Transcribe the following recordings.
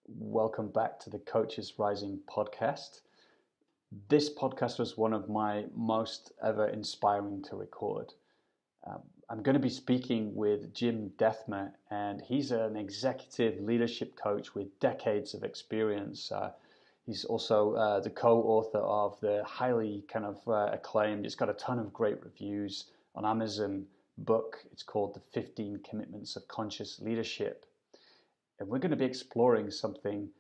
Welcome back to the Coaches Rising podcast. This podcast was one of my most ever inspiring to record. I'm going to be speaking with Jim Dethmer, and he's an executive leadership coach with decades of experience. He's also the co-author of the highly acclaimed, it's got a ton of great reviews on Amazon book. It's called The 15 Commitments of Conscious Leadership. And we're going to be exploring something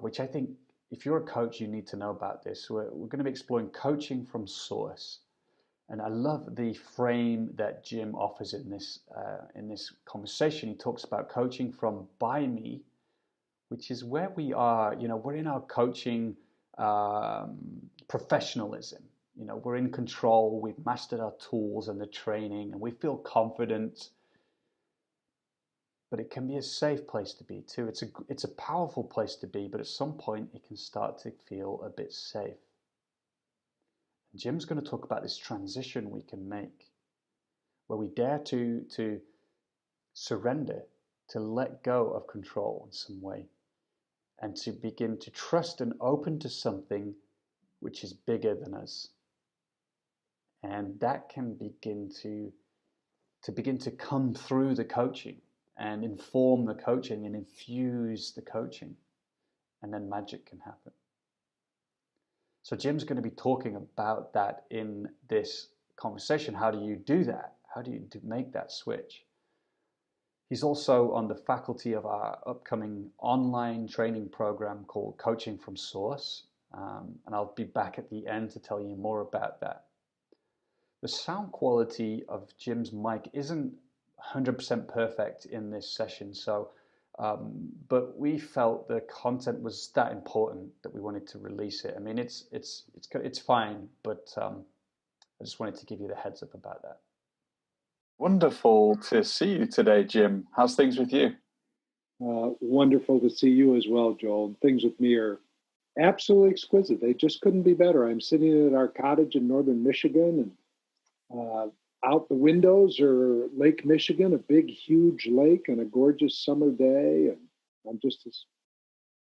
which I think if you're a coach, you need to know about this. We're going to be exploring coaching from source. And I love the frame that Jim offers in this conversation. He talks about coaching from by me, which is where we are. We're in our coaching professionalism. We're in control. We've mastered our tools and the training, and we feel confident. But it can be a safe place to be too. It's a powerful place to be, but at some point it can start to feel a bit safe. And Jim's going to talk about this transition we can make, where we dare to surrender, to let go of control in some way, and to begin to trust and open to something which is bigger than us. And that can begin to come through the coaching and inform the coaching and infuse the coaching, and then magic can happen. So Jim's going to be talking about that in this conversation. How do you do that? How do you make that switch? He's also on the faculty of our upcoming online training program called Coaching from Source, and I'll be back at the end to tell you more about that. The sound quality of Jim's mic isn't 100% perfect in this session, but we felt the content was that important that we wanted to release it. I mean, it's fine, but I just wanted to give you the heads up about that. Wonderful to see you today, Jim. How's things with you? Wonderful to see you as well, Joel. Things with me are absolutely exquisite. They just couldn't be better. I'm sitting at our cottage in northern Michigan, and out the windows are Lake Michigan, a big, huge lake, and a gorgeous summer day. And I'm just as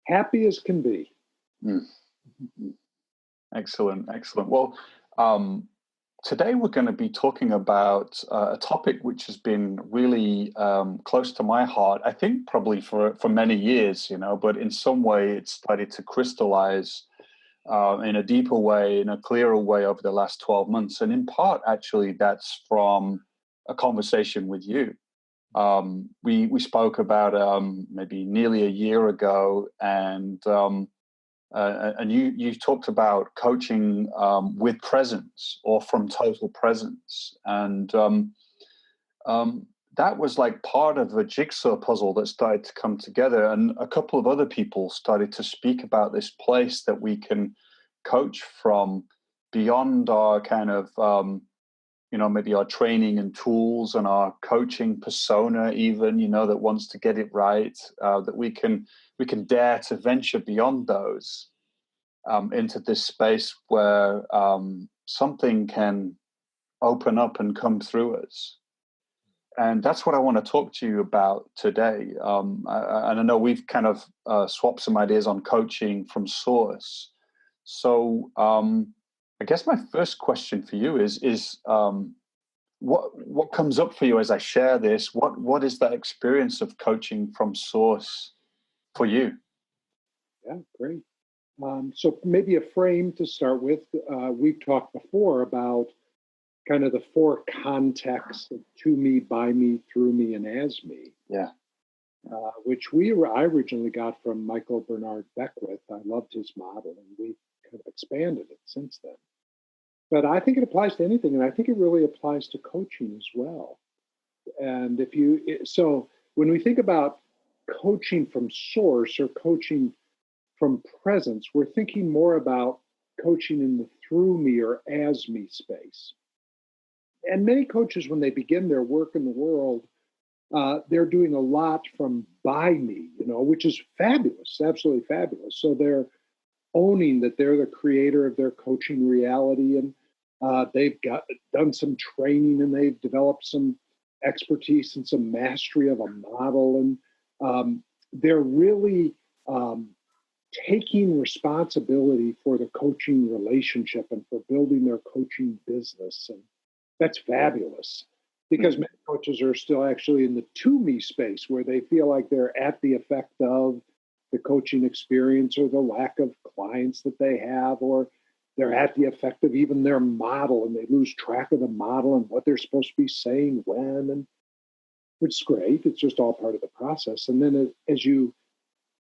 happy as can be. Excellent. Well, today we're going to be talking about a topic which has been really close to my heart, I think probably for many years, but in some way it's started to crystallize in a deeper way, in a clearer way over the last 12 months. And in part, actually, that's from a conversation with you. We spoke about maybe nearly a year ago, and you talked about coaching with presence or from total presence. And that was like part of a jigsaw puzzle that started to come together. And a couple of other people started to speak about this place that we can coach from beyond our kind of, maybe our training and tools and our coaching persona, even, that wants to get it right, that we can dare to venture beyond those into this space where something can open up and come through us. And that's what I want to talk to you about today. And I know we've kind of swapped some ideas on coaching from source. So I guess my first question for you is what comes up for you as I share this? What is that experience of coaching from source for you? Yeah, great. So maybe a frame to start with. We've talked before about kind of the four contexts of to me, by me, through me, and as me. Yeah. Which I originally got from Michael Bernard Beckwith. I loved his model, and we kind of expanded it since then. But I think it applies to anything, and I think it really applies to coaching as well. And so when we think about coaching from source or coaching from presence, we're thinking more about coaching in the through me or as me space. And many coaches, when they begin their work in the world, they're doing a lot from by me, which is fabulous, absolutely fabulous. So they're owning that they're the creator of their coaching reality, and they've done some training, and they've developed some expertise and some mastery of a model, and they're really um, taking responsibility for the coaching relationship and for building their coaching business. And that's fabulous because many coaches are still actually in the to me space where they feel like they're at the effect of the coaching experience or the lack of clients that they have, or they're at the effect of even their model and they lose track of the model and what they're supposed to be saying when, and which is great. It's just all part of the process. And then as you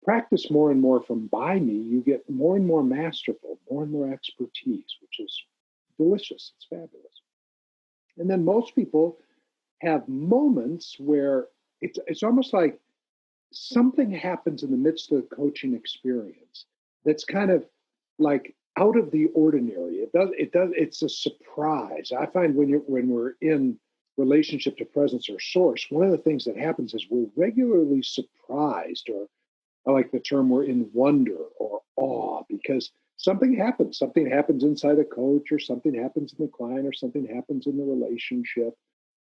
practice more and more from by me, you get more and more masterful, more and more expertise, which is delicious. It's fabulous. And then most people have moments where it's almost like something happens in the midst of the coaching experience that's kind of like out of the ordinary. It's a surprise. I find when we're in relationship to presence or source, one of the things that happens is we're regularly surprised, or I like the term, we're in wonder or awe because something happens. Something happens inside a coach, or something happens in the client, or something happens in the relationship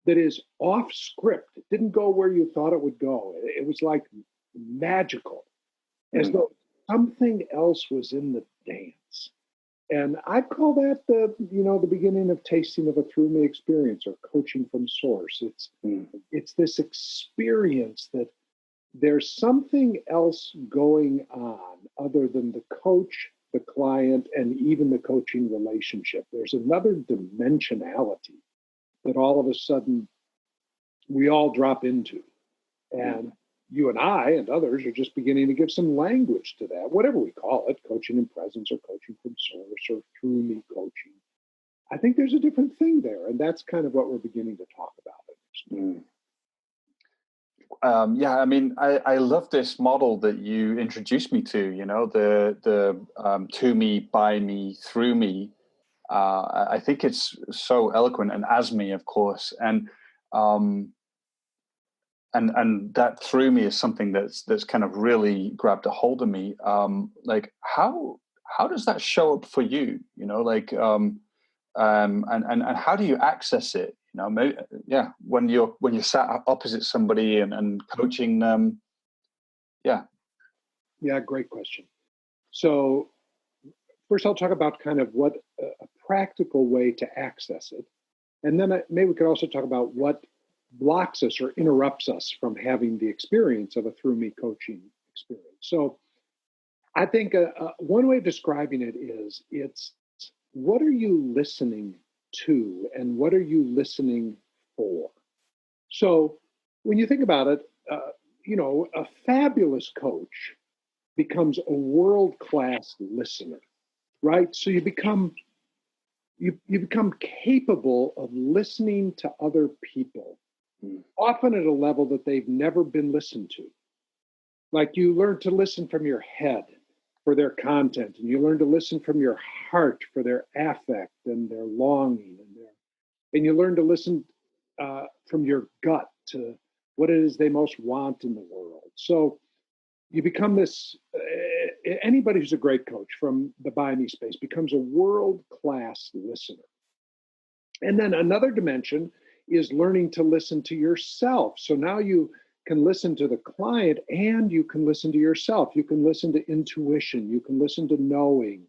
that is off script. It didn't go where you thought it would go. It was like magical, as though something else was in the dance. And I call that the beginning of tasting of a through me experience, or coaching from source. It's this experience that there's something else going on other than the coach, the client, and even the coaching relationship. There's another dimensionality that all of a sudden we all drop into. And you and I and others are just beginning to give some language to that, whatever we call it, coaching in presence or coaching from source or through me coaching. I think there's a different thing there. And that's kind of what we're beginning to talk about. I mean, I love this model that you introduced me to, the to me, by me, through me. I think it's so eloquent, and as me, of course. And that through me is something that's kind of really grabbed a hold of me. Like how does that show up for you? And how do you access it? Maybe, when you're sat opposite somebody and coaching them. Yeah, great question. So first, I'll talk about kind of what a practical way to access it, and then maybe we could also talk about what blocks us or interrupts us from having the experience of a through me coaching experience. So I think one way of describing it is it's what are you listening to and what are you listening for? So when you think about it, a fabulous coach becomes a world-class listener, right? So you become capable of listening to other people, often at a level that they've never been listened to. Like you learn to listen from your head for their content, and you learn to listen from your heart for their affect and their longing, and you learn to listen from your gut to what it is they most want in the world. So you become this, anybody who's a great coach from the by me space becomes a world-class listener. And then another dimension is learning to listen to yourself. So now you can listen to the client and you can listen to yourself. You can listen to intuition. You can listen to knowing.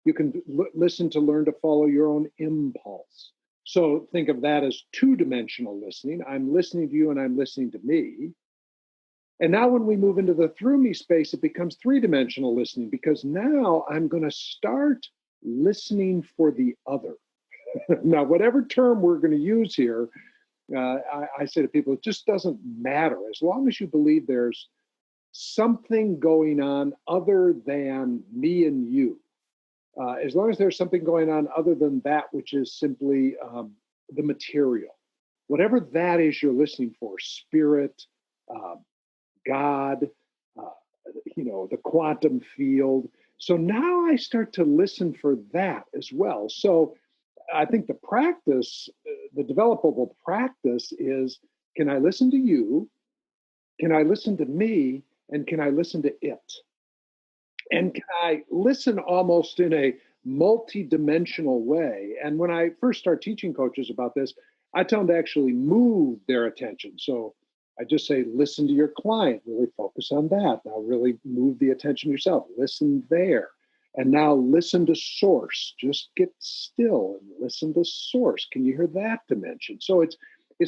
You can listen to learn to follow your own impulse. So think of that as two-dimensional listening. I'm listening to you and I'm listening to me. And now when we move into the through me space, it becomes three-dimensional listening, because now I'm going to start listening for the other. Now, whatever term we're going to use here, I say to people, it just doesn't matter. As long as you believe there's something going on other than me and you, as long as there's something going on other than that, which is simply the material, whatever that is you're listening for, spirit, God, the quantum field. So now I start to listen for that as well. So I think the practice, the developable practice is, can I listen to you? Can I listen to me? And can I listen to it? And can I listen almost in a multi-dimensional way? And when I first start teaching coaches about this, I tell them to actually move their attention. So I just say, listen to your client, really focus on that. Now really move the attention to yourself, listen there. And now listen to source, just get still and listen to source. Can you hear that dimension? So it's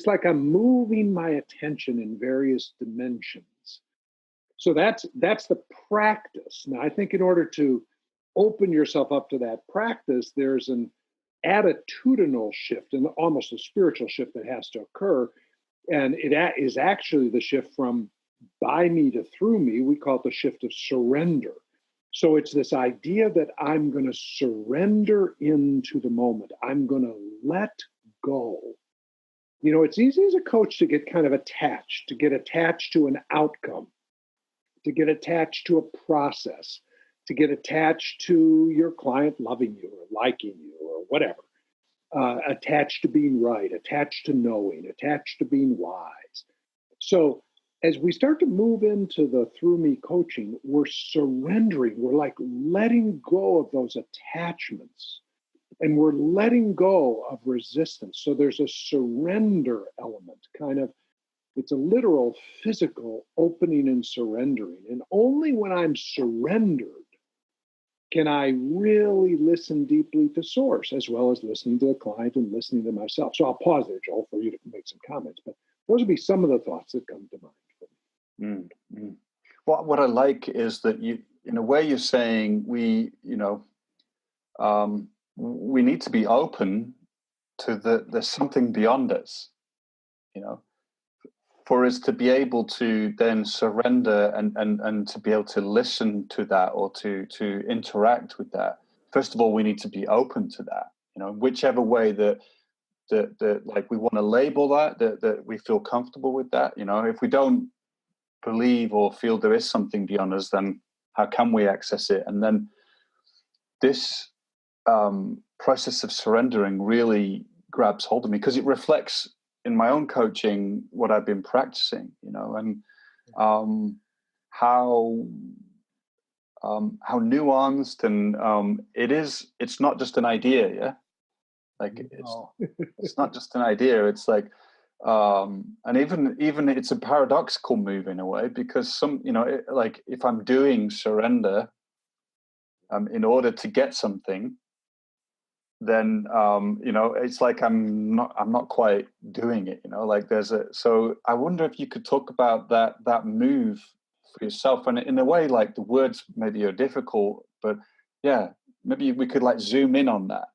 like I'm moving my attention in various dimensions. So that's the practice. Now, I think in order to open yourself up to that practice, there's an attitudinal shift and almost a spiritual shift that has to occur. And it is actually the shift from by me to through me. We call it the shift of surrender. So it's this idea that I'm going to surrender into the moment. I'm going to let go. You know, it's easy as a coach to get kind of attached, to get attached to an outcome, to get attached to a process, to get attached to your client loving you or liking you or whatever, attached to being right, attached to knowing, attached to being wise. So as we start to move into the through me coaching, we're surrendering, we're like letting go of those attachments and we're letting go of resistance. So there's a surrender element, kind of. It's a literal physical opening and surrendering. And only when I'm surrendered can I really listen deeply to source, as well as listening to the client and listening to myself. So I'll pause there, Joel, for you to make some comments. But those would be some of the thoughts that come to mind. Mm-hmm. Well, what I like is that you, in a way, you're saying we need to be open to there's something beyond us, for us to be able to then surrender and to be able to listen to that or to interact with that. First of all, we need to be open to that, whichever way that like we want to label that we feel comfortable with that. If we don't believe or feel there is something beyond us, then how can we access it? And then this process of surrendering really grabs hold of me because it reflects in my own coaching what I've been practicing, and how nuanced and it's not just an idea, yeah. Like it's not just an idea. It's like, and even it's a paradoxical move in a way because like if I'm doing surrender, in order to get something, then it's like I'm not quite doing it. Like so I wonder if you could talk about that move for yourself, and in a way, like the words maybe are difficult, but yeah, maybe we could like zoom in on that.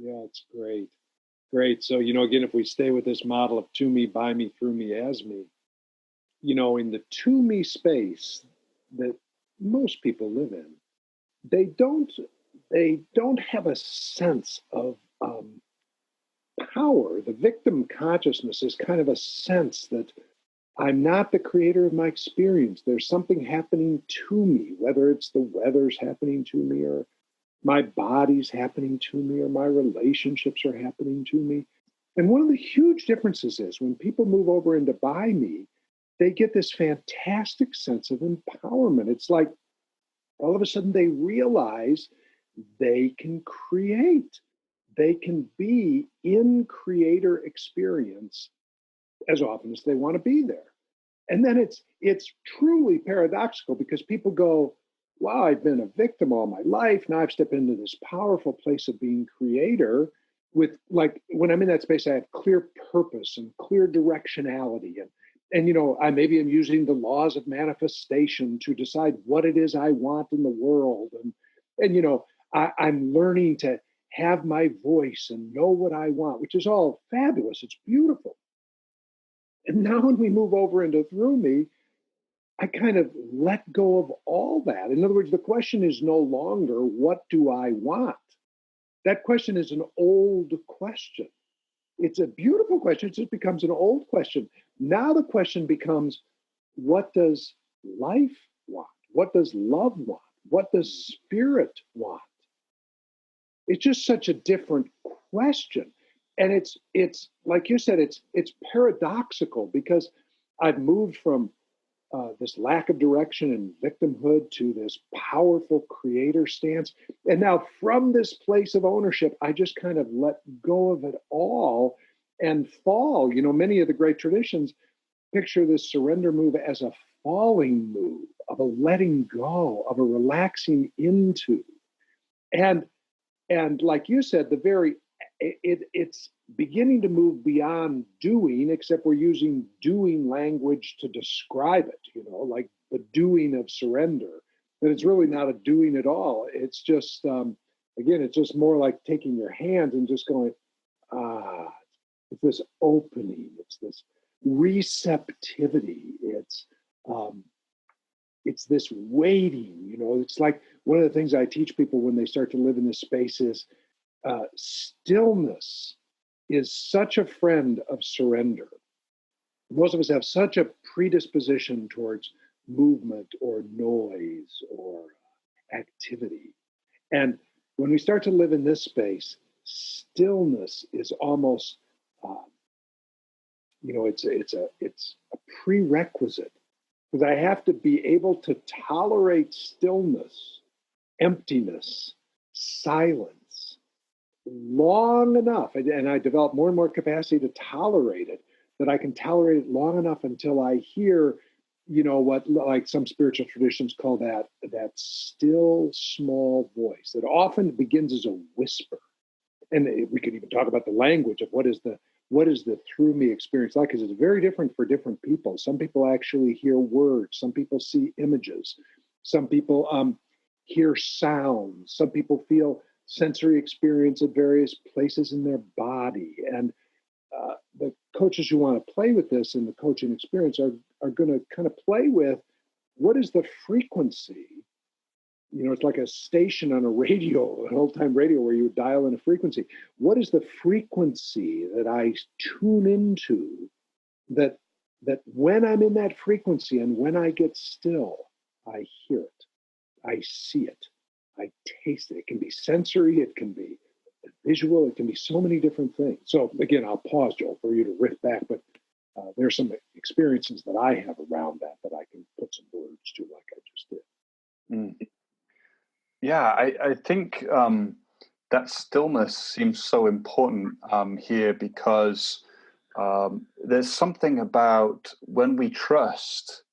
Yeah, it's great. So again, if we stay with this model of to me, by me, through me, as me, in the to me space that most people live in, they don't have a sense of power. The victim consciousness is kind of a sense that I'm not the creator of my experience. There's something happening to me, whether it's the weather's happening to me or my body's happening to me or my relationships are happening to me. And one of the huge differences is when people move over into by me, they get this fantastic sense of empowerment. It's like all of a sudden they realize they can create. They can be in creator experience as often as they want to be there. And then it's truly paradoxical because people go, wow, I've been a victim all my life. Now I've stepped into this powerful place of being creator with, like, when I'm in that space, I have clear purpose and clear directionality. And I maybe am using the laws of manifestation to decide what it is I want in the world. And I'm learning to have my voice and know what I want, which is all fabulous. It's beautiful. And now when we move over into through me, I kind of let go of all that. In other words, the question is no longer, what do I want? That question is an old question. It's a beautiful question. It just becomes an old question. Now the question becomes, what does life want? What does love want? What does spirit want? It's just such a different question. And it's like you said, it's paradoxical because I've moved from this lack of direction and victimhood to this powerful creator stance. And now from this place of ownership, I just kind of let go of it all and fall. Many of the great traditions, picture this surrender move as a falling move, of a letting go, of a relaxing into. And like you said, it's beginning to move beyond doing, except we're using doing language to describe it, like the doing of surrender. But it's really not a doing at all. It's just, again, it's just more like taking your hands and just going, it's this opening, it's this receptivity, it's this waiting. It's like one of the things I teach people when they start to live in this space is stillness is such a friend of surrender. Most of us have such a predisposition towards movement or noise or activity. And when we start to live in this space, stillness is almost, it's a prerequisite, because I have to be able to tolerate stillness, emptiness, silence long enough. And I develop more and more capacity to tolerate it, that I can tolerate it long enough until I hear, what like some spiritual traditions call that still small voice that often begins as a whisper. And we could even talk about the language of what is the through me experience like, because it's very different for different people. Some people actually hear words. Some people see images. Some people hear sounds. Some people feel sensory experience at various places in their body. And the coaches who want to play with this in the coaching experience are going to kind of play with what is the frequency. It's like a station on a radio, an old-time radio where you would dial in a frequency. What is the frequency that I tune into that when I'm in that frequency and when I get still, I hear it, I see it, I taste it. It can be sensory, it can be visual, it can be so many different things. So again, I'll pause, Joel, for you to riff back, but there's some experiences that I have around that I can put some words to, like I just did. Mm. Yeah, I think that stillness seems so important here, because there's something about when we trust,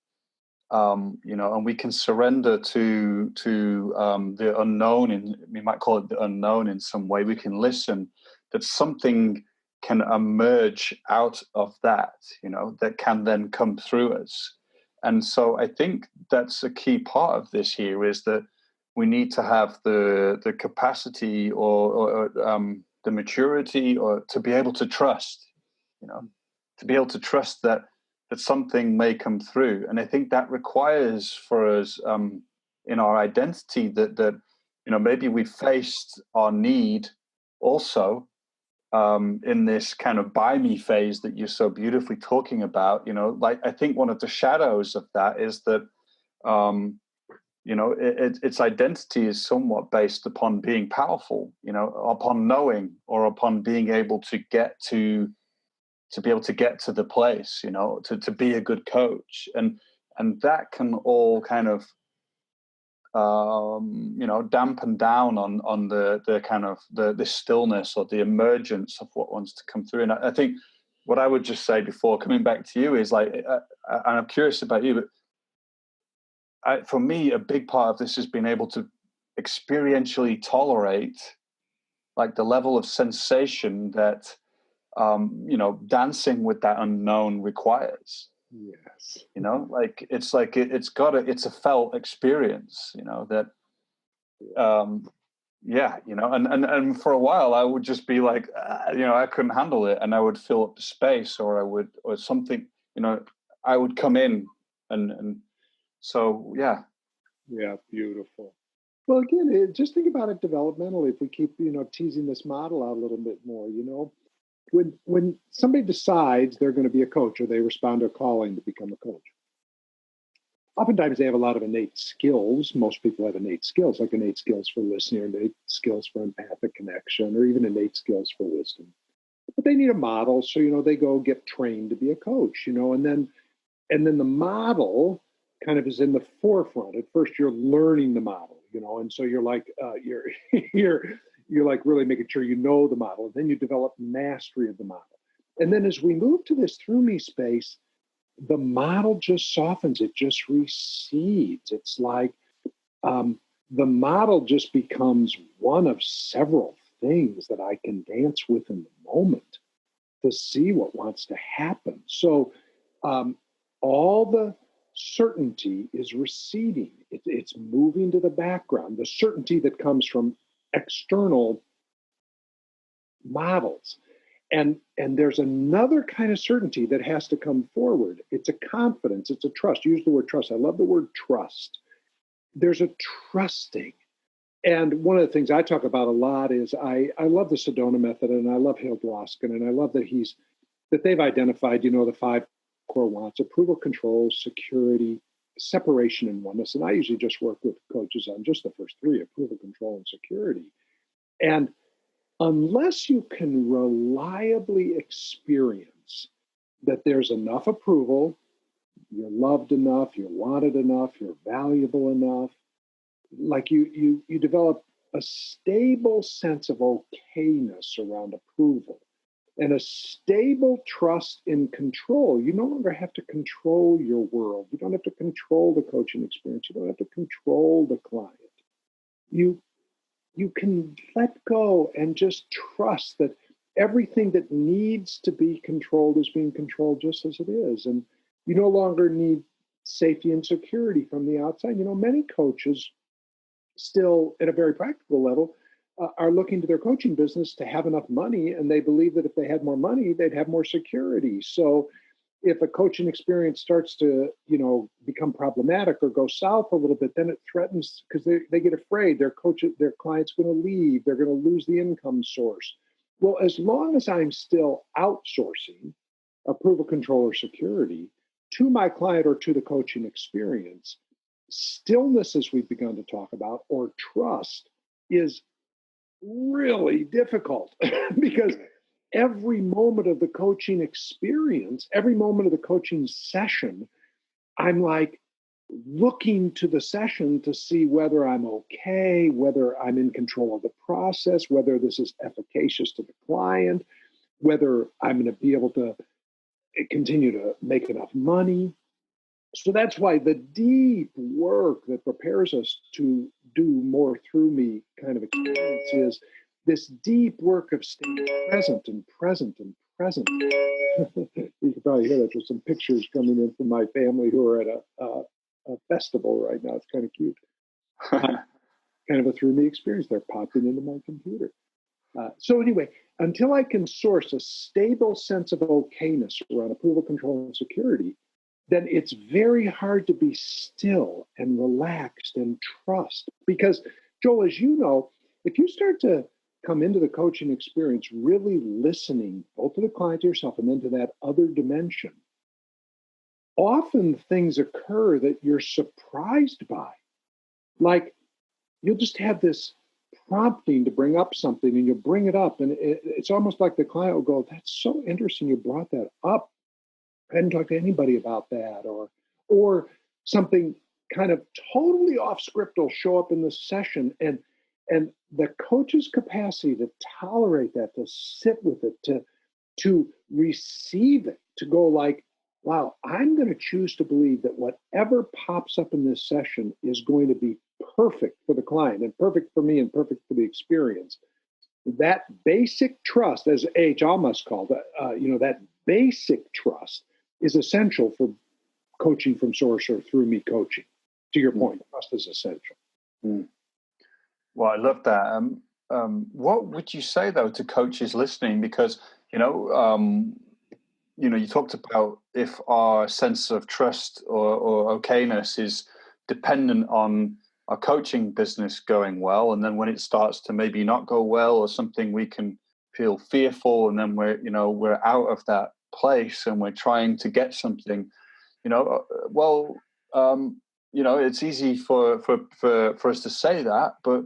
and we can surrender to the unknown. We might call it the unknown in some way. We can listen, that something can emerge out of that, that can then come through us. And so I think that's a key part of this here, is that we need to have the capacity or the maturity, or to be able to trust, to be able to trust that something may come through. And I think that requires for us in our identity that maybe we faced our need also in this kind of by me phase that you're so beautifully talking about. Like I think one of the shadows of that is that its identity is somewhat based upon being powerful, upon knowing, or upon being able to get to be able to get to the place, to be a good coach. And that can all kind of, dampen down on the kind of the stillness or the emergence of what wants to come through. And I think what I would just say before coming back to you is like, and I'm curious about you, but for me, a big part of this has been able to experientially tolerate like the level of sensation that, dancing with that unknown requires. Yes. It's a felt experience, that, and for a while I would just be like, I couldn't handle it, and I would fill up the space, or something, I would come in and so, yeah. Yeah, beautiful. Well, again, just think about it developmentally. If we keep, teasing this model out a little bit more, when somebody decides they're going to be a coach, or they respond to a calling to become a coach, oftentimes they have a lot of innate skills. Most people have innate skills, like innate skills for listening, or innate skills for empathic connection, or even innate skills for wisdom. But they need a model, so they go get trained to be a coach, and then the model kind of is in the forefront. At first, you're learning the model, and so you're like you're like really making sure the model. And then you develop mastery of the model. And then as we move to this through me space, the model just softens, it just recedes. It's like the model just becomes one of several things that I can dance with in the moment to see what wants to happen. So all the certainty is receding. It's moving to the background. The certainty that comes from external models. And there's another kind of certainty that has to come forward. It's a confidence. It's a trust. Use the word trust. I love the word trust. There's a trusting. And one of the things I talk about a lot is I love the Sedona method, and I love Hale Dwoskin, and I love that they've identified, the 5 core wants: approval, control, security, separation, and oneness. And I usually just work with coaches on just the first 3: approval, control, and security. And unless you can reliably experience that there's enough approval, you're loved enough, you're wanted enough, you're valuable enough, like you develop a stable sense of okayness around approval and a stable trust in control. You no longer have to control your world. You don't have to control the coaching experience. You don't have to control the client. You can let go and just trust that everything that needs to be controlled is being controlled just as it is. And you no longer need safety and security from the outside. Many coaches still, at a very practical level, are looking to their coaching business to have enough money, and they believe that if they had more money, they'd have more security. So if a coaching experience starts to, become problematic or go south a little bit, then it threatens, because they get afraid their client's going to leave, they're going to lose the income source. Well, as long as I'm still outsourcing approval, control, or security to my client or to the coaching experience, stillness, as we've begun to talk about, or trust, is really difficult because every moment of the coaching experience, every moment of the coaching session, I'm like looking to the session to see whether I'm okay, whether I'm in control of the process, whether this is efficacious to the client, whether I'm going to be able to continue to make enough money. So that's why the deep work that prepares us to do more through me kind of experience is this deep work of staying present and present and present. You can probably hear that. There's some pictures coming in from my family who are at a festival right now. It's kind of cute. Kind of a through me experience. They're popping into my computer. So anyway, until I can source a stable sense of okayness around approval, control, and security, then it's very hard to be still and relaxed and trust. Because, Joel, as you know, if you start to come into the coaching experience really listening both to the client, to yourself, and then to that other dimension, often things occur that you're surprised by. Like, you'll just have this prompting to bring up something, and you'll bring it up, and it's almost like the client will go, "That's so interesting you brought that up. I hadn't talked to anybody about that," or something kind of totally off script will show up in the session, and the coach's capacity to tolerate that, to sit with it, to receive it, to go like, wow, I'm going to choose to believe that whatever pops up in this session is going to be perfect for the client and perfect for me and perfect for the experience. That basic trust, as A.H. Alma's called it, that basic trust is essential for coaching from source or through me coaching. To your point, trust is essential. Well, I love that. What would you say though to coaches listening? Because you talked about if our sense of trust or okayness is dependent on our coaching business going well, and then when it starts to maybe not go well or something, we can feel fearful, and then we're out of that place and we're trying to get something. It's easy for us to say that, but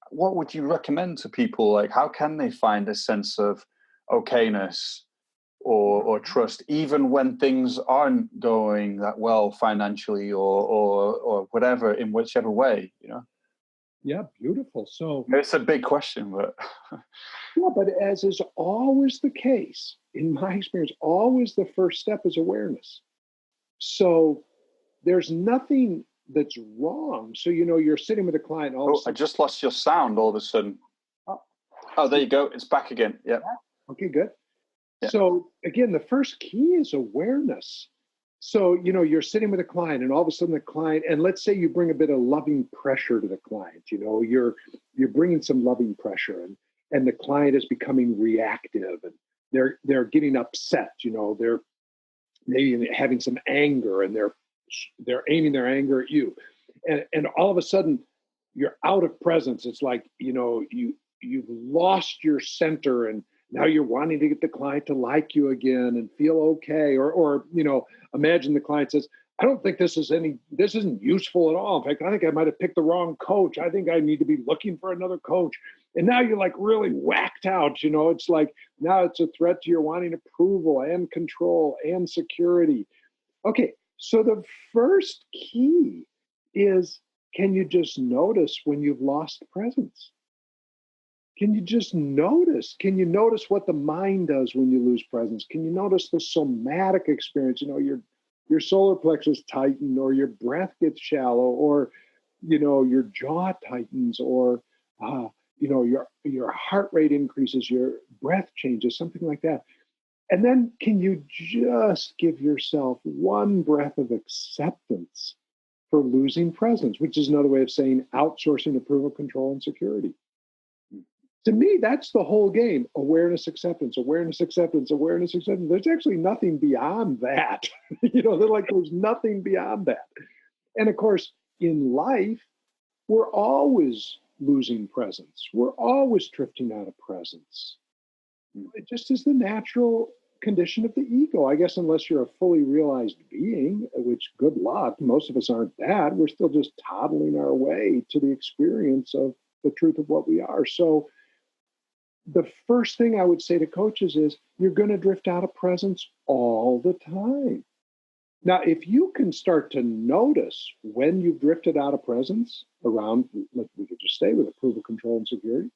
what would you recommend to people? Like, how can they find a sense of okayness or trust, even when things aren't going that well financially or whatever, in whichever way, Yeah, beautiful. So it's a big question, but yeah, but as is always the case, in my experience, always the first step is awareness. So there's nothing that's wrong. So, you're sitting with a client. I just lost your sound all of a sudden. Oh, there you go. It's back again. Yeah. Okay, good. Yeah. So again, the first key is awareness. So, you're sitting with a client and all of a sudden the client, and let's say you bring a bit of loving pressure to the client, you're bringing some loving pressure, and the client is becoming reactive, and they're getting upset, they're maybe having some anger, and they're aiming their anger at you. And all of a sudden you're out of presence. It's like, you've lost your center, and now you're wanting to get the client to like you again and feel okay. Or imagine the client says, I don't think this isn't useful at all. In fact, I think I might have picked the wrong coach. I think I need to be looking for another coach. And now you're like really whacked out. It's like now it's a threat to your wanting approval and control and security. Okay, so the first key is, can you just notice when you've lost presence? Can you just notice? Can you notice what the mind does when you lose presence? Can you notice the somatic experience? Your solar plexus tighten, or your breath gets shallow, or your jaw tightens, or your heart rate increases, your breath changes, something like that. And then can you just give yourself one breath of acceptance for losing presence, which is another way of saying outsourcing approval, control, and security. To me, that's the whole game. Awareness, acceptance, awareness, acceptance, awareness, acceptance. There's actually nothing beyond that. There's nothing beyond that. And of course, in life, we're always losing presence. We're always drifting out of presence. It just is the natural condition of the ego, I guess, unless you're a fully realized being, which good luck. Most of us aren't that. We're still just toddling our way to the experience of the truth of what we are. So the first thing I would say to coaches is, you're going to drift out of presence all the time. Now, if you can start to notice when you've drifted out of presence around, like we could just stay with approval, control, and security,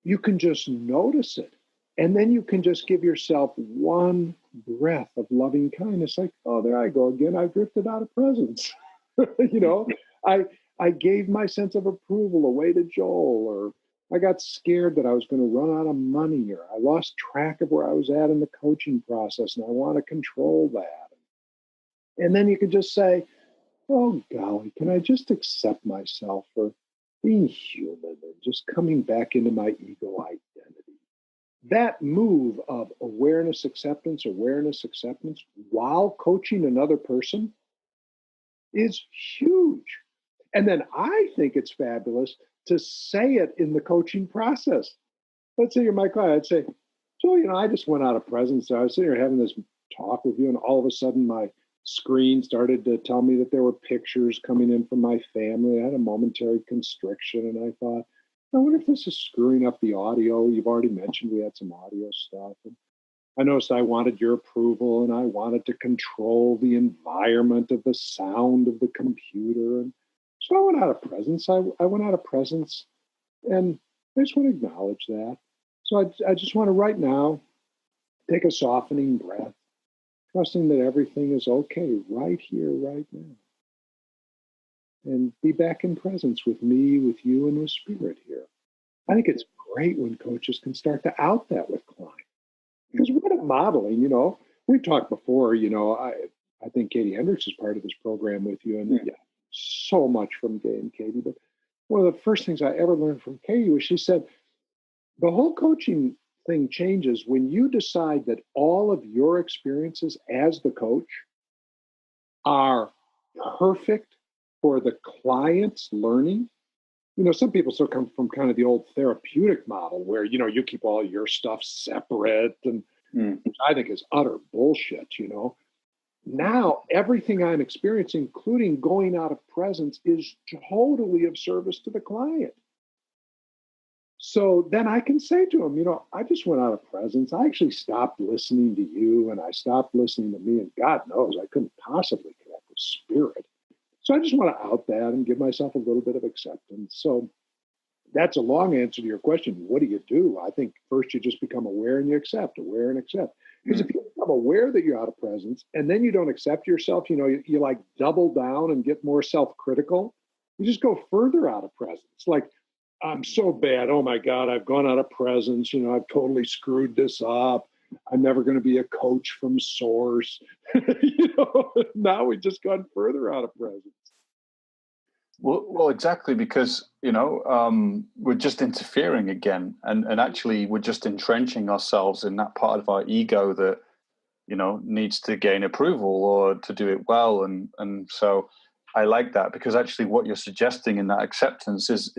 you can just notice it. And then you can just give yourself one breath of loving kindness, like, oh, there I go again. I've drifted out of presence. I gave my sense of approval away to Joel, or I got scared that I was going to run out of money, or I lost track of where I was at in the coaching process, and I want to control that. And then you could just say, oh, golly, can I just accept myself for being human and just coming back into my ego identity? That move of awareness, acceptance, while coaching another person is huge. And then I think it's fabulous to say it in the coaching process. Let's say you're my client. I'd say, so, I just went out of presence. I was sitting here having this talk with you, and all of a sudden my screen started to tell me that there were pictures coming in from my family. I had a momentary constriction, and I thought, I wonder if this is screwing up the audio. You've already mentioned we had some audio stuff. And I noticed I wanted your approval, and I wanted to control the environment of the sound of the computer. And so I went out of presence. I went out of presence, and I just want to acknowledge that. So I just want to right now take a softening breath, trusting that everything is okay right here, right now. And be back in presence with me, with you, and with spirit here. I think it's great when coaches can start to out that with clients. Because we're good at modeling, We've talked before, I think Katie Hendricks is part of this program with you, and so much from Gay and Katie. But one of the first things I ever learned from Katie was she said, the whole coaching thing changes when you decide that all of your experiences as the coach are perfect for the client's learning. Some people still come from kind of the old therapeutic model where, you keep all your stuff separate, and which I think is utter bullshit, Now, everything I'm experiencing, including going out of presence, is totally of service to the client. So then I can say to him, I just went out of presence. I actually stopped listening to you, and I stopped listening to me, and God knows I couldn't possibly connect with spirit. So I just want to out that and give myself a little bit of acceptance. So that's a long answer to your question. What do? I think first you just become aware and you accept, aware and accept. Because if you become aware that you're out of presence and then you don't accept yourself, you like double down and get more self-critical, you just go further out of presence. Like, I'm so bad. Oh my God, I've gone out of presence. I've totally screwed this up. I'm never going to be a coach from Source. Now we've just gone further out of presence. Well, exactly, because we're just interfering again, and actually we're just entrenching ourselves in that part of our ego that needs to gain approval or to do it well, and so I like that, because actually what you're suggesting in that acceptance is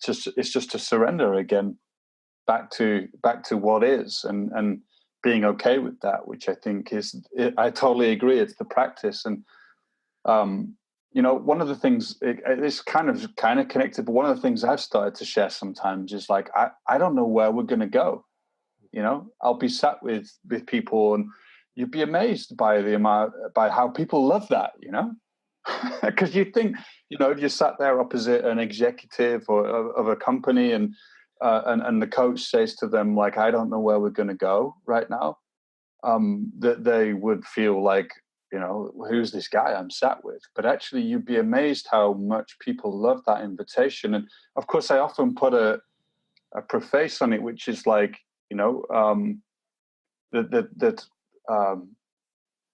just to surrender again back to what is, and being okay with that, which I think I totally agree. It's the practice, and one of the things, it's kind of connected, but one of the things I've started to share sometimes is like, I don't know where we're going to go. I'll be sat with people, and you'd be amazed by by how people love that, because you think, you're sat there opposite an executive or of a company, and the coach says to them, like, I don't know where we're going to go right now, that they would feel like, who's this guy I'm sat with? But actually, you'd be amazed how much people love that invitation. And of course, I often put a preface on it, which is like, that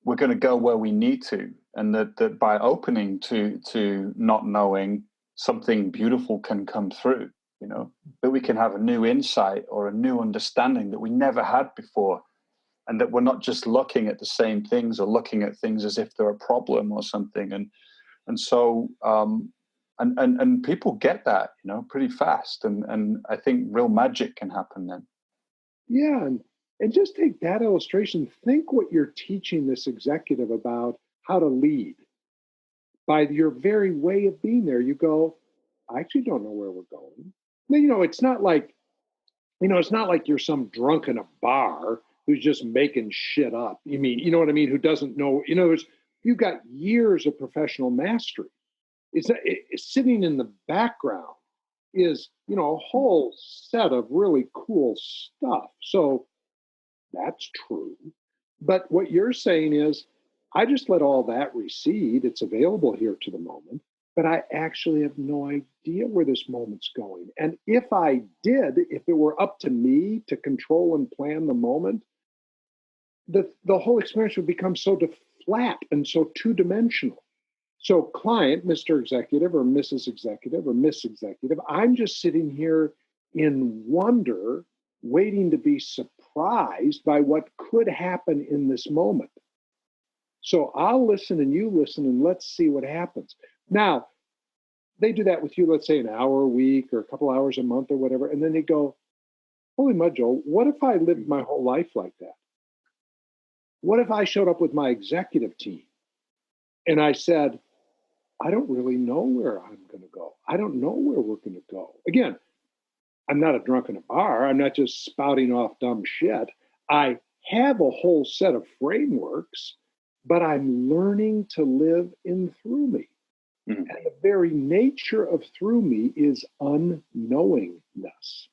we're going to go where we need to, and that by opening to not knowing, something beautiful can come through. That we can have a new insight or a new understanding that we never had before. And that we're not just looking at the same things or looking at things as if they're a problem or something. And so and people get that, pretty fast. And I think real magic can happen then. Yeah. And just take that illustration. Think what you're teaching this executive about how to lead. By your very way of being there, you go, I actually don't know where we're going. It's not like, it's not like you're some drunk in a bar who's just making shit up. You know what I mean? Who doesn't know, you've got years of professional mastery. It's sitting in the background is, a whole set of really cool stuff. So that's true. But what you're saying is, I just let all that recede. It's available here to the moment, but I actually have no idea where this moment's going. And if I did, if it were up to me to control and plan the moment, the whole experience would become so flat and so two-dimensional. So client, Mr. Executive or Mrs. Executive or Miss Executive, I'm just sitting here in wonder, waiting to be surprised by what could happen in this moment. So I'll listen and you listen, and let's see what happens. Now, they do that with you, let's say an hour a week or a couple hours a month or whatever. And then they go, holy mud, Joel, what if I lived my whole life like that? What if I showed up with my executive team and I said, I don't really know where I'm going to go. I don't know where we're going to go. Again, I'm not a drunk in a bar. I'm not just spouting off dumb shit. I have a whole set of frameworks, but I'm learning to live in through me. Mm-hmm. And the very nature of through me is unknowingness.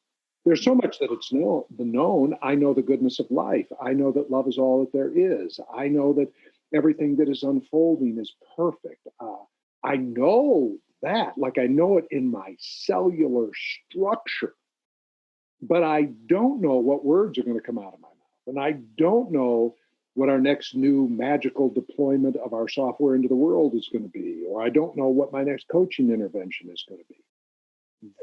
There's so much that it's the known. I know the goodness of life. I know that love is all that there is. I know that everything that is unfolding is perfect. I know that, like I know it in my cellular structure, but I don't know what words are going to come out of my mouth. And I don't know what our next new magical deployment of our software into the world is going to be, or I don't know what my next coaching intervention is going to be.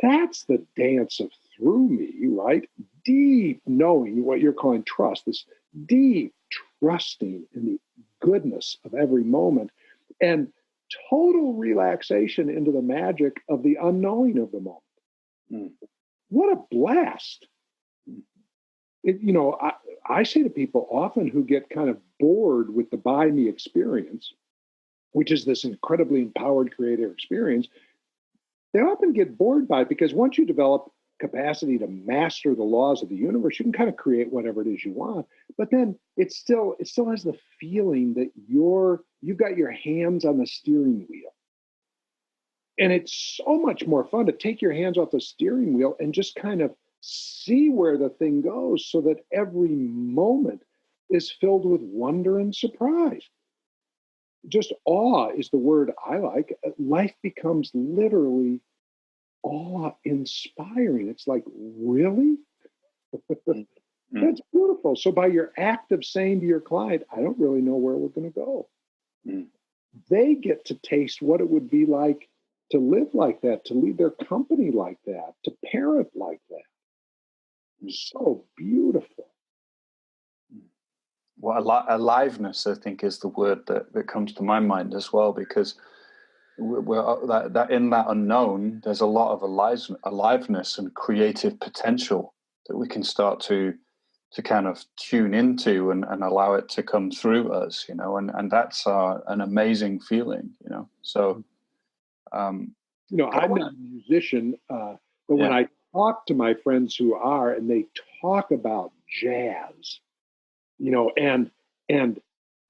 That's the dance of through me, right? Deep knowing, what you're calling trust, this deep trusting in the goodness of every moment, and total relaxation into the magic of the unknowing of the moment. Mm. What a blast. I say to people often who get kind of bored with the buy me experience, which is this incredibly empowered creative experience, they often get bored by it because once you develop capacity to master the laws of the universe, you can kind of create whatever it is you want. But then it still has the feeling that you've got your hands on the steering wheel. And it's so much more fun to take your hands off the steering wheel and just kind of see where the thing goes, so that every moment is filled with wonder and surprise. Just awe is the word I like. Life becomes literally awe-inspiring. It's like, really? That's beautiful. So by your act of saying to your client, I don't really know where we're going to go, they get to taste what it would be like to live like that, to lead their company like that, to parent like that. So beautiful. Well, aliveness, I think, is the word that comes to my mind as well, because that in that unknown, there's a lot of aliveness and creative potential that we can start to kind of tune into and allow it to come through us, and that's an amazing feeling, So, I'm not a musician, but when I talk to my friends who are, and they talk about jazz, and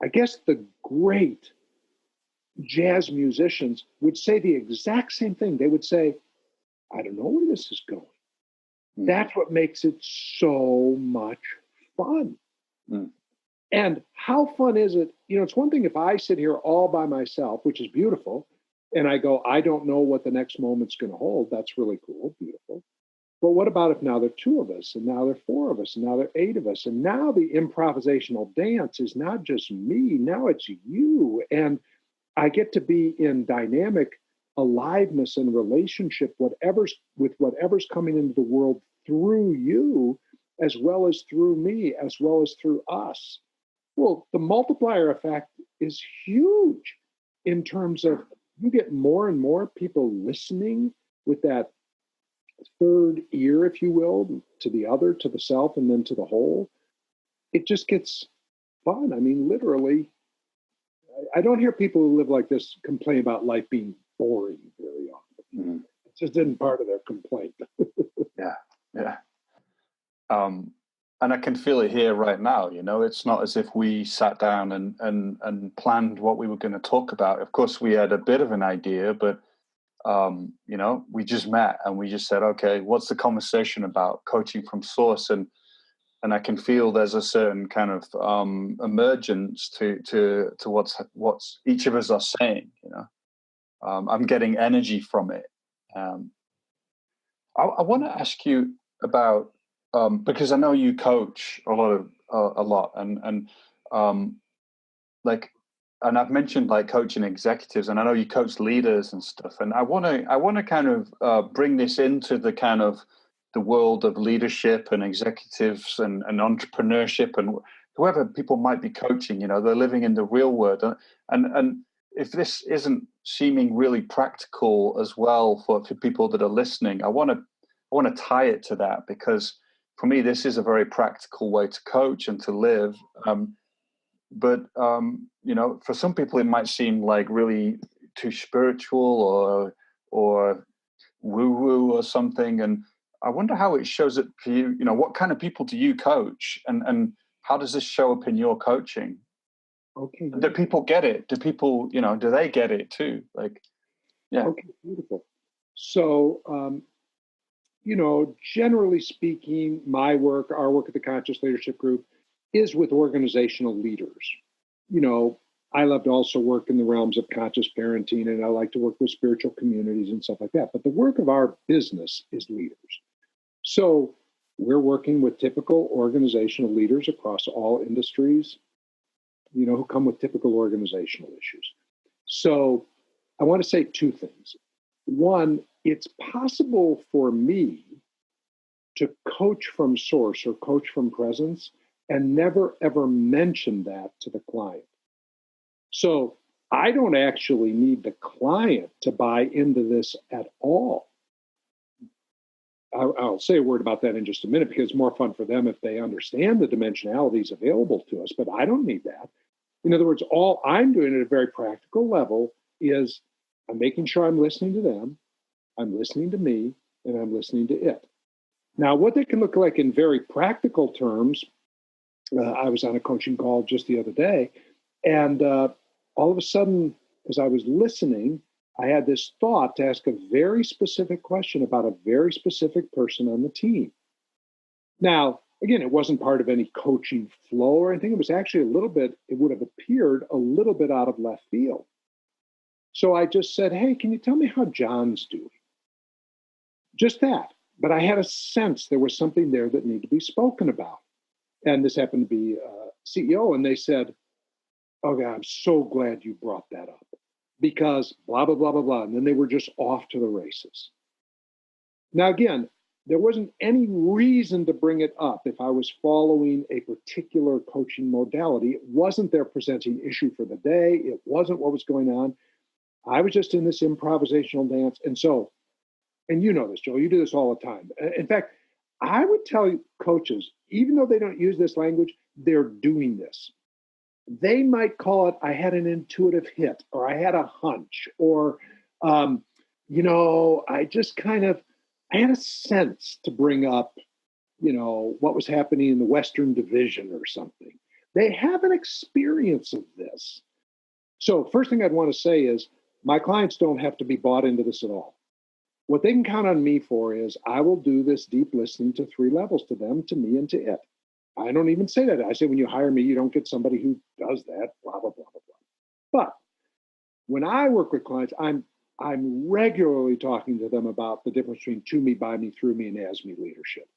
I guess the great jazz musicians would say the exact same thing. They would say, I don't know where this is going. That's what makes it so much fun. And how fun is it? It's one thing if I sit here all by myself, which is beautiful, and I go, I don't know what the next moment's going to hold. That's really cool, beautiful. But what about if now there are 2 of us, and now there are 4 of us, and now there are 8 of us, and now the improvisational dance is not just me, now it's you. And I get to be in dynamic aliveness and relationship, with whatever's coming into the world through you, as well as through me, as well as through us. Well, the multiplier effect is huge in terms of you get more and more people listening with that third ear, if you will, to the other, to the self, and then to the whole. It just gets fun. I mean, literally, I don't hear people who live like this complain about life being boring very often. It just isn't part of their complaint. Yeah. And I can feel it here right now. It's not as if we sat down and planned what we were going to talk about. Of course, we had a bit of an idea, but we just met and we just said, okay, what's the conversation about? Coaching from source. And I can feel there's a certain kind of emergence to what's each of us are saying. I'm getting energy from it. I want to ask you about because I know you coach a lot, and I've mentioned like coaching executives, and I know you coach leaders and stuff. And I want to kind of bring this into the kind of the world of leadership and executives and entrepreneurship and whoever people might be coaching. They're living in the real world, and if this isn't seeming really practical as well for people that are listening, I want to tie it to that, because for me this is a very practical way to coach and to live. But for some people it might seem like really too spiritual or woo-woo or something. And I wonder how it shows up for you. What kind of people do you coach, and how does this show up in your coaching? Okay. Do people get it? Do people, do they get it too? Okay, beautiful. So, generally speaking, our work at the Conscious Leadership Group is with organizational leaders. I love to also work in the realms of conscious parenting, and I like to work with spiritual communities and stuff like that. But the work of our business is leaders. So we're working with typical organizational leaders across all industries, who come with typical organizational issues. So I want to say 2 things. One, it's possible for me to coach from source or coach from presence and never, ever mention that to the client. So I don't actually need the client to buy into this at all. I'll say a word about that in just a minute, because it's more fun for them if they understand the dimensionalities available to us, but I don't need that. In other words, all I'm doing at a very practical level is I'm making sure I'm listening to them, I'm listening to me, and I'm listening to it. Now, what that can look like in very practical terms, I was on a coaching call just the other day, and all of a sudden, as I was listening, I had this thought to ask a very specific question about a very specific person on the team. Now, again, it wasn't part of any coaching flow or anything. It was actually a little bit, it would have appeared a little bit out of left field. So I just said, hey, can you tell me how John's doing? Just that. But I had a sense there was something there that needed to be spoken about. And this happened to be CEO. And they said, oh, God, I'm so glad you brought that up because blah, blah, blah, blah, blah. And then they were just off to the races. Now, again, there wasn't any reason to bring it up if I was following a particular coaching modality. It wasn't their presenting issue for the day. It wasn't what was going on. I was just in this improvisational dance. And so, and you know this, Joel, you do this all the time. In fact, I would tell coaches, even though they don't use this language, they're doing this. They might call it, I had an intuitive hit, or I had a hunch, or, I just kind of, I had a sense to bring up, what was happening in the Western Division or something. They have an experience of this. So first thing I'd want to say is my clients don't have to be bought into this at all. What they can count on me for is I will do this deep listening to 3 levels, to them, to me, and to it. I don't even say that. I say when you hire me, you don't get somebody who does that, blah, blah, blah, blah, blah. But when I work with clients, I'm regularly talking to them about the difference between to me, by me, through me, and as me leadership.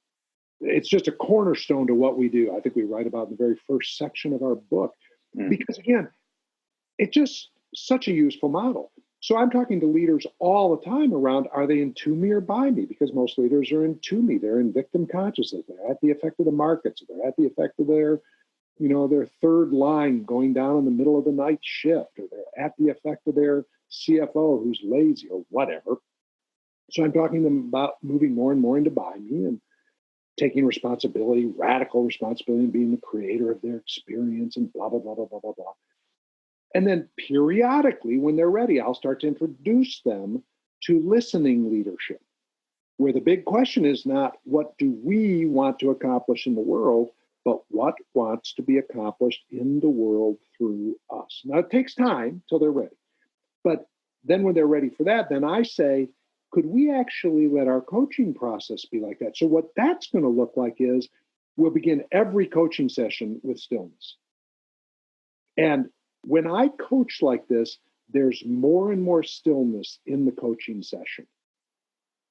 It's just a cornerstone to what we do. I think we write about in the very first section of our book. Because again, it's just such a useful model. So I'm talking to leaders all the time around, are they in to me or by me? Because most leaders are in to me. They're in victim consciousness. They're at the effect of the markets. They're at the effect of their third line going down in the middle of the night shift, or they're at the effect of their CFO who's lazy or whatever. So I'm talking to them about moving more and more into by me and taking responsibility, radical responsibility, and being the creator of their experience and blah, blah, blah, blah, blah, blah, blah. And then periodically, when they're ready, I'll start to introduce them to listening leadership, where the big question is not what do we want to accomplish in the world, but what wants to be accomplished in the world through us. Now, it takes time till they're ready. But then when they're ready for that, then I say, could we actually let our coaching process be like that? So what that's going to look like is we'll begin every coaching session with stillness. And when I coach like this, there's more and more stillness in the coaching session.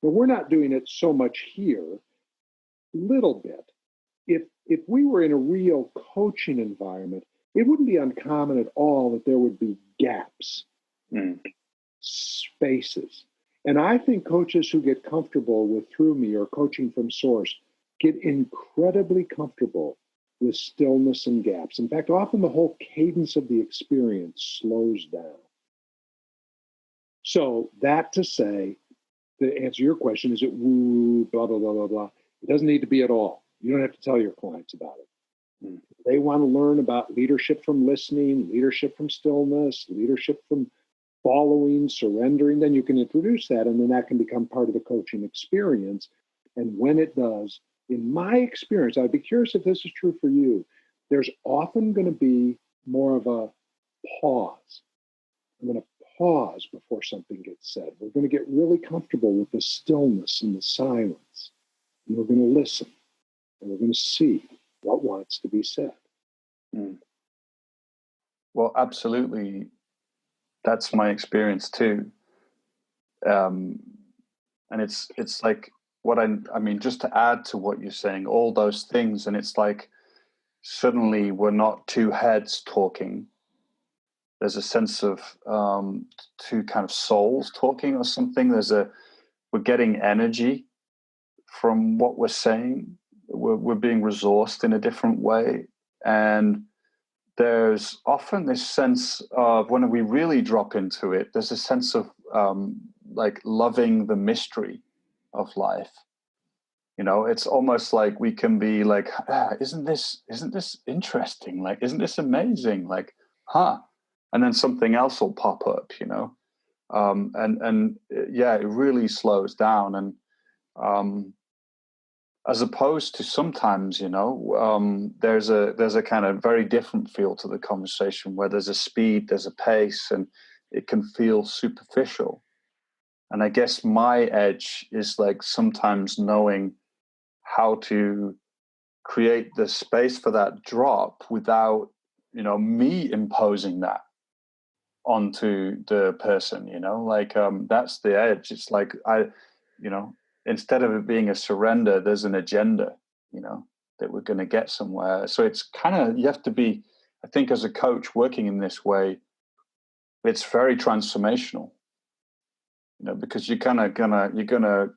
But we're not doing it so much here, little bit. If we were in a real coaching environment, it wouldn't be uncommon at all that there would be gaps, spaces. And I think coaches who get comfortable with through me or coaching from source get incredibly comfortable with stillness and gaps. In fact, often the whole cadence of the experience slows down. So that to say, to answer your question, is it woo, blah, blah, blah, blah, blah? It doesn't need to be at all. You don't have to tell your clients about it. They want to learn about leadership from listening, leadership from stillness, leadership from following, surrendering. Then you can introduce that, and then that can become part of the coaching experience. And when it does, in my experience, I'd be curious if this is true for you, there's often going to be more of a pause. I'm going to pause before something gets said. We're going to get really comfortable with the stillness and the silence. And we're going to listen. And we're going to see what wants to be said. Well, absolutely. That's my experience too. And it's like what I mean, just to add to what you're saying, all those things, and it's like suddenly we're not two heads talking. There's a sense of two kind of souls talking or something. We're getting energy from what we're saying. We're being resourced in a different way. And there's often this sense of, when we really drop into it, there's a sense of like loving the mystery of life. It's almost like we can be like, isn't this interesting? Like, isn't this amazing? Like, and then something else will pop up, and it really slows down. And as opposed to sometimes, there's a kind of very different feel to the conversation where there's a speed, there's a pace, and it can feel superficial. And I guess my edge is like sometimes knowing how to create the space for that drop without, me imposing that onto the person, like, that's the edge. It's like, instead of it being a surrender, there's an agenda, that we're going to get somewhere. So it's kind of, you have to be, I think, as a coach working in this way, it's very transformational, because you're gonna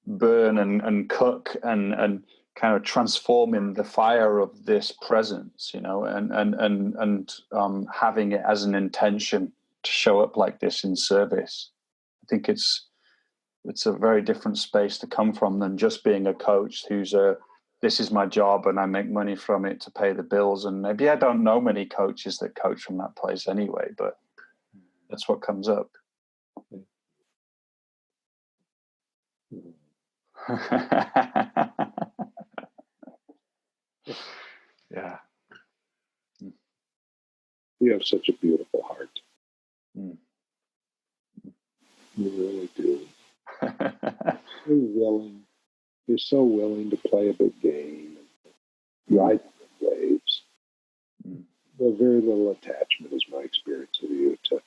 burn and cook and kind of transform in the fire of this presence, and having it as an intention to show up like this in service. I think it's a very different space to come from than just being a coach this is my job and I make money from it to pay the bills. And maybe I don't know many coaches that coach from that place anyway, but that's what comes up. Yeah. You have such a beautiful heart. You really do. You're so willing to play a big game and ride the waves. There's very little attachment, is my experience of you, to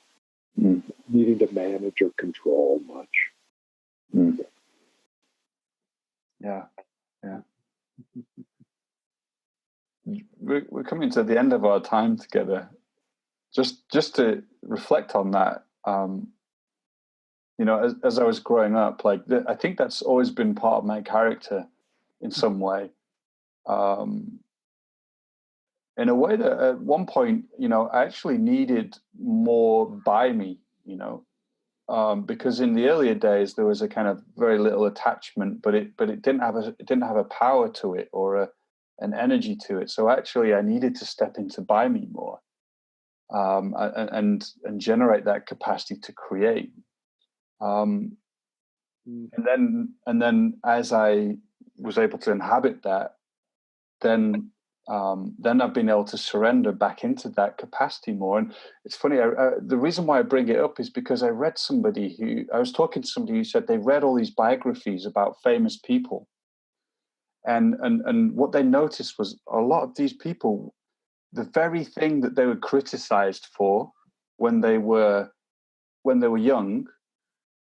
needing to manage or control much. Yeah. We're coming to the end of our time together. Just to reflect on that, as I was growing up, like I think that's always been part of my character in some way. In a way that at one point, I actually needed more by me, because in the earlier days there was a kind of very little attachment, but it didn't have a power to it or an energy to it. So actually, I needed to step into by me more, and generate that capacity to create. And then as I was able to inhabit that, then I've been able to surrender back into that capacity more. And it's funny, the reason why I bring it up is because I was talking to somebody who said they read all these biographies about famous people. And what they noticed was a lot of these people, the very thing that they were criticized for when they were young,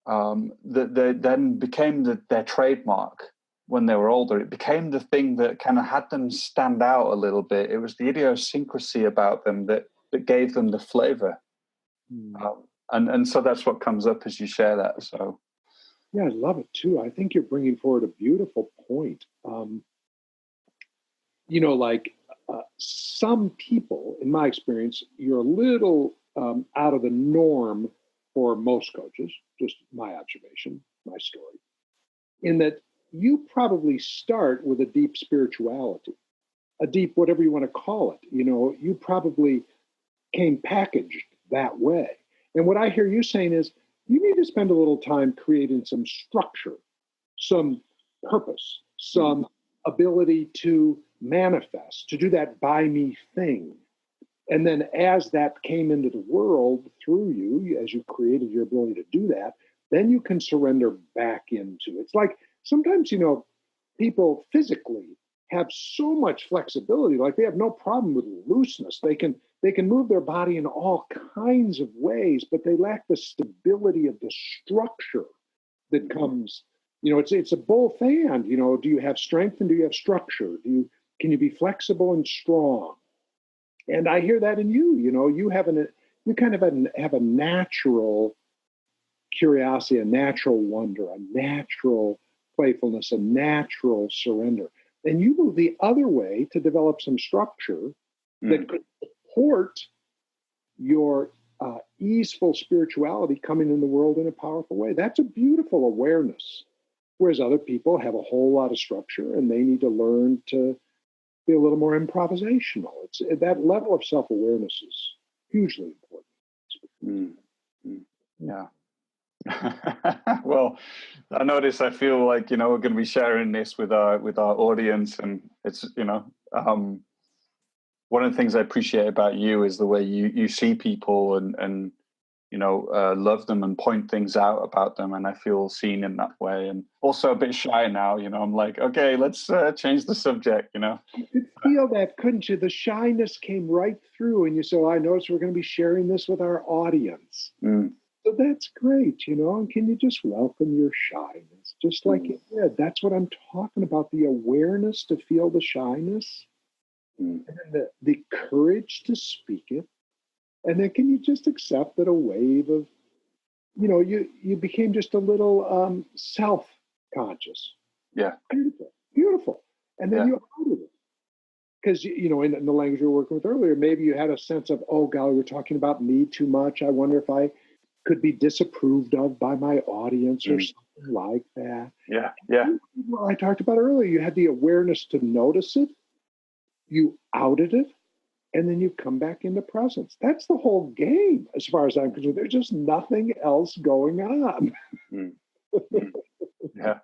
that they then became their trademark when they were older. It became the thing that kind of had them stand out a little bit. It was the idiosyncrasy about them that gave them the flavor. And so that's what comes up as you share that. So yeah, I love it too. I think you're bringing forward a beautiful point. Some people, in my experience, you're a little out of the norm for most coaches, just my observation, my story, in that you probably start with a deep spirituality, a deep, whatever you want to call it. You probably came packaged that way. And what I hear you saying is you need to spend a little time creating some structure, some purpose, some ability to manifest, to do that by me thing. And then as that came into the world through you, as you created your ability to do that, then you can surrender back into. It's like sometimes, people physically have so much flexibility, like they have no problem with looseness. They can move their body in all kinds of ways, but they lack the stability of the structure that comes. It's a both and. Do you have strength and do you have structure? Can you be flexible and strong? And I hear that in you. You kind of have a natural curiosity, a natural wonder, a natural playfulness, a natural surrender. And you move the other way to develop some structure that could support your easeful spirituality coming in the world in a powerful way. That's a beautiful awareness. Whereas other people have a whole lot of structure and they need to learn to be a little more improvisational. It's that level of self-awareness is hugely important. Yeah. Well, I feel like, we're going to be sharing this with our audience, and it's, one of the things I appreciate about you is the way you see people and love them and point things out about them, and I feel seen in that way. And also a bit shy now, I'm like, okay, let's change the subject. You could feel that, couldn't you? The shyness came right through, and you said, I noticed we're going to be sharing this with our audience. So that's great, and can you just welcome your shyness, just like you did? That's what I'm talking about, the awareness to feel the shyness, and then the courage to speak it. And then can you just accept that a wave of, you became just a little self-conscious. Yeah. Beautiful. And then you outed it. Because, in the language you were working with earlier, maybe you had a sense of, oh, golly, we're talking about me too much. I wonder if I could be disapproved of by my audience or something like that. Yeah. Well, I talked about earlier, you had the awareness to notice it, you outed it, and then you come back into presence. That's the whole game, as far as I'm concerned. There's just nothing else going on. Yeah.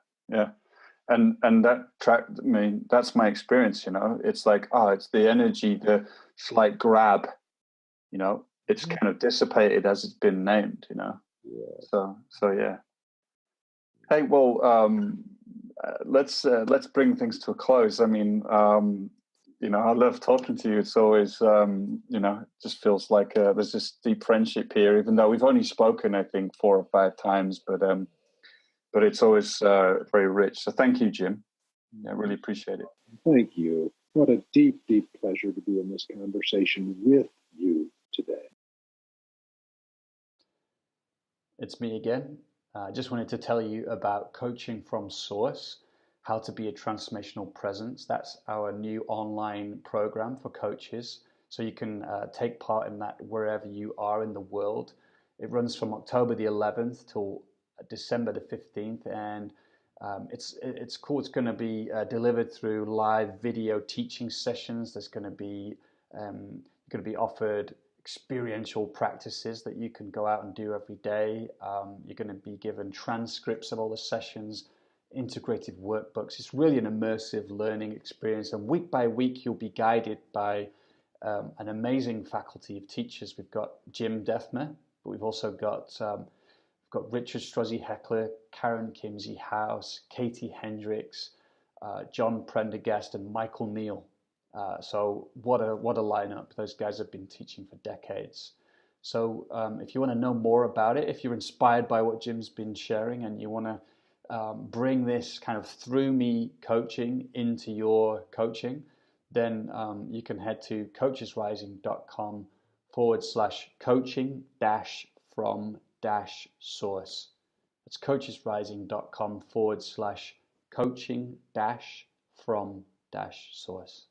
And that track, that's my experience, It's like, it's the energy, the slight grab, it's kind of dissipated as it's been named, So yeah. Hey, well, let's bring things to a close. I love talking to you. It's always, it just feels like there's this deep friendship here, even though we've only spoken, I think, 4 or 5 times, but it's always very rich. So thank you, Jim. I really appreciate it. Thank you. What a deep, deep pleasure to be in this conversation with you today. It's me again. I just wanted to tell you about Coaching from Source, How to Be a Transformational Presence. That's our new online program for coaches. So you can take part in that wherever you are in the world. It runs from October the 11th till December the 15th. And it's cool. It's going to be delivered through live video teaching sessions. There's going to be offered experiential practices that you can go out and do every day. You're going to be given transcripts of all the sessions, integrated workbooks. It's really an immersive learning experience, and week by week you'll be guided by an amazing faculty of teachers. We've got Jim Dethmer, but we've also got Richard Struzzi Heckler, Karen Kimsey House, Katie Hendricks, John Prendergast, and Michael Neal. So what a lineup. Those guys have been teaching for decades. So if you want to know more about it, if you're inspired by what Jim's been sharing and you want to bring this kind of through me coaching into your coaching, then you can head to coachesrising.com/coaching-from-source. That's coachesrising.com/coaching-from-source.